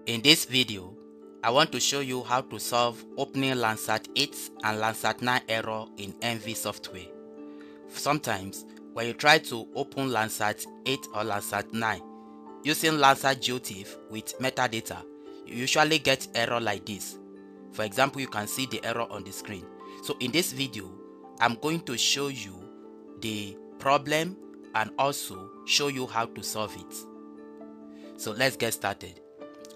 In this video, I want to show you how to solve opening Landsat 8 and Landsat 9 error in ENVI software. Sometimes, when you try to open Landsat 8 or Landsat 9 using Landsat Geotiff with metadata, you usually get error like this. For example, you can see the error on the screen. So in this video, I'm going to show you the problem and also show you how to solve it. So let's get started.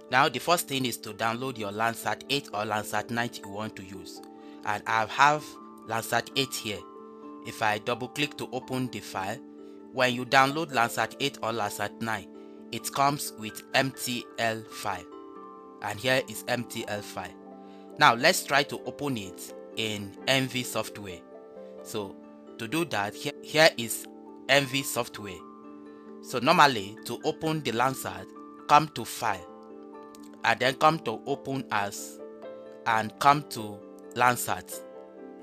Now the first thing is to download your Landsat 8 or Landsat 9 you want to use. And I have Landsat 8 here. If I double click to open the file, when you download Landsat 8 or Landsat 9, it comes with MTL file. And here is MTL file. Now let's try to open it in ENVI software. So to do that, here is ENVI software. So normally to open the Landsat, come to file and then come to open as and come to Landsat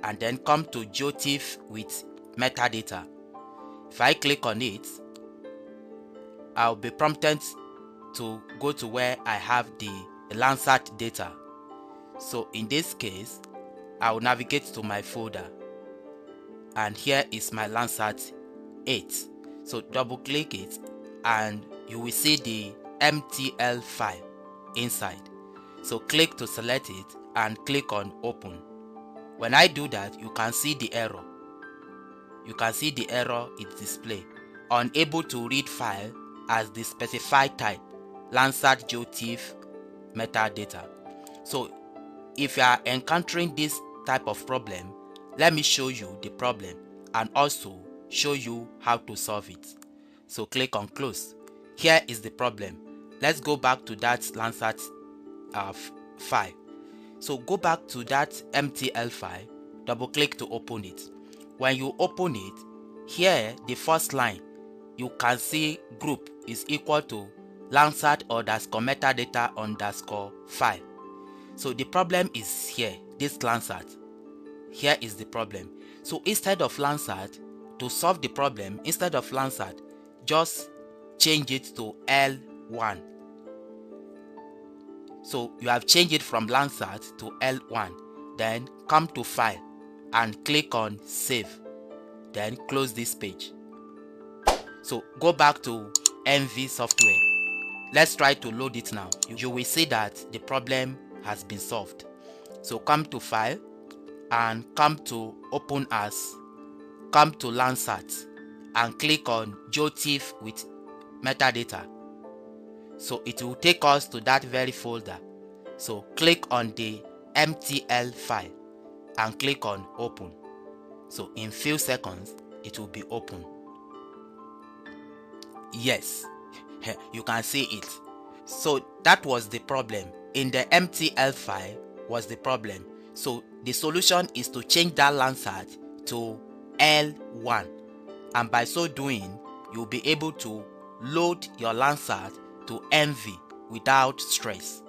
and then come to Geotiff with metadata. If I click on it, I'll be prompted to go to where I have the Landsat data. So in this case, I will navigate to my folder and here is my Landsat 8. So double click it and you will see the MTL file inside. So click to select it and click on open. When I do that, you can see the error. You can see the error it displays. Unable to read file as the specified type, Landsat Geotiff metadata. So if you are encountering this type of problem, let me show you the problem and also show you how to solve it. So click on close. Here is the problem. Let's go back to that Landsat file. So go back to that MTL file, double click to open it. When you open it, here the first line, you can see group is equal to Landsat _metadata _file. So the problem is here, this Landsat. Here is the problem. So instead of Landsat, to solve the problem, instead of Landsat, just change it to L1. So you have changed it from Landsat to L1. Then come to file and click on save. Then close this page. So go back to ENVI software. Let's try to load it now. You will see that the problem has been solved. So come to file and come to open as, come to Landsat and click on Geotiff with metadata. So it will take us to that very folder. So click on the MTL file and click on open. So in few seconds it will be open. Yes, you can see it. So that was the problem. In the MTL file was the problem. So the solution is to change that Landsat to L1, and by so doing you'll be able to load your Landsat to ENVI without stress.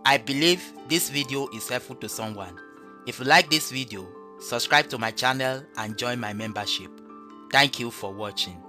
I believe this video is helpful to someone. If you like this video, subscribe to my channel and join my membership. Thank you for watching.